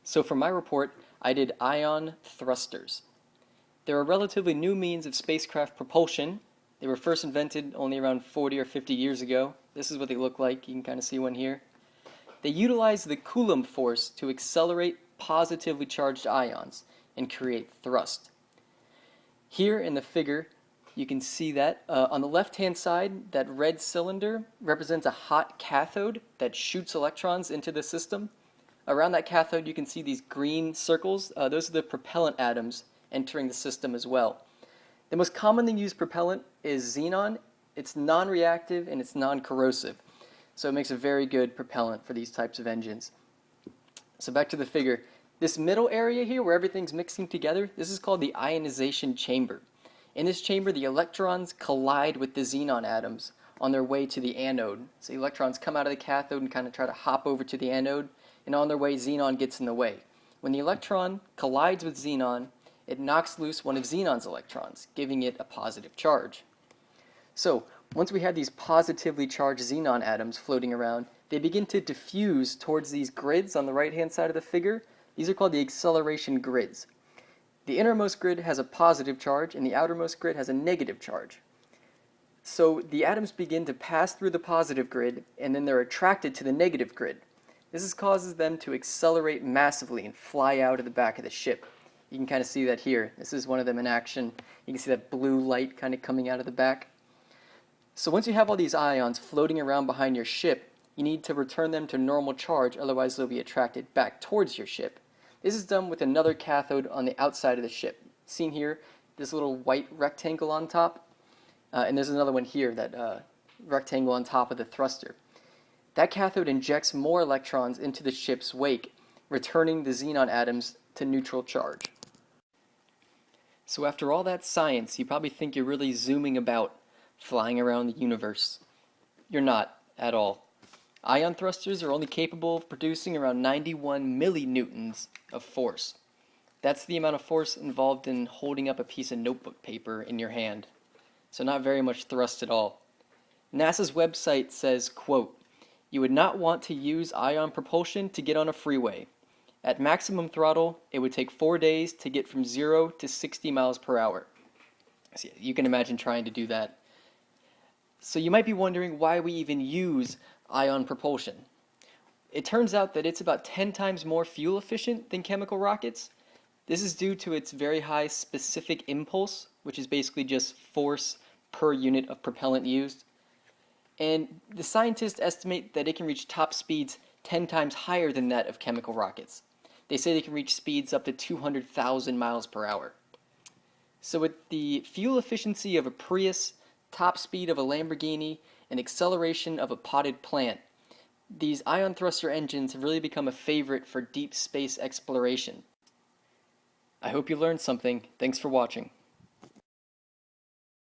So for my report, I did ion thrusters. They're a relatively new means of spacecraft propulsion. They were first invented only around 40 or 50 years ago. This is what they look like. You can kind of see one here. They utilize the Coulomb force to accelerate positively charged ions and create thrust. Here in the figure, you can see that on the left-hand side, that red cylinder represents a hot cathode that shoots electrons into the system. Around that cathode, you can see these green circles. Those are the propellant atoms entering the system as well. The most commonly used propellant is xenon. It's non-reactive and it's non-corrosive, so it makes a very good propellant for these types of engines. So back to the figure. This middle area here where everything's mixing together, this is called the ionization chamber. In this chamber, the electrons collide with the xenon atoms on their way to the anode. So the electrons come out of the cathode and kind of try to hop over to the anode, and on their way, xenon gets in the way. When the electron collides with xenon, it knocks loose one of xenon's electrons, giving it a positive charge. So once we have these positively charged xenon atoms floating around, they begin to diffuse towards these grids on the right-hand side of the figure. These are called the acceleration grids. The innermost grid has a positive charge, and the outermost grid has a negative charge. So the atoms begin to pass through the positive grid, and then they're attracted to the negative grid. This causes them to accelerate massively and fly out of the back of the ship. You can kind of see that here. This is one of them in action. You can see that blue light kind of coming out of the back. So once you have all these ions floating around behind your ship, you need to return them to normal charge, otherwise they'll be attracted back towards your ship. This is done with another cathode on the outside of the ship. Seen here, this little white rectangle on top, and there's another one here, that rectangle on top of the thruster. That cathode injects more electrons into the ship's wake, returning the xenon atoms to neutral charge. So after all that science, you probably think you're really zooming about, flying around the universe. You're not at all. Ion thrusters are only capable of producing around 91 millinewtons of force. That's the amount of force involved in holding up a piece of notebook paper in your hand. So not very much thrust at all. NASA's website says, quote, "You would not want to use ion propulsion to get on a freeway. At maximum throttle, it would take 4 days to get from 0 to 60 miles per hour. So you can imagine trying to do that. So you might be wondering why we even use ion propulsion. It turns out that it's about 10 times more fuel efficient than chemical rockets. This is due to its very high specific impulse, which is basically just force per unit of propellant used. And the scientists estimate that it can reach top speeds 10 times higher than that of chemical rockets. They say they can reach speeds up to 200,000 miles per hour. So with the fuel efficiency of a Prius, top speed of a Lamborghini, and acceleration of a potted plant, these ion thruster engines have really become a favorite for deep space exploration. I hope you learned something. Thanks for watching.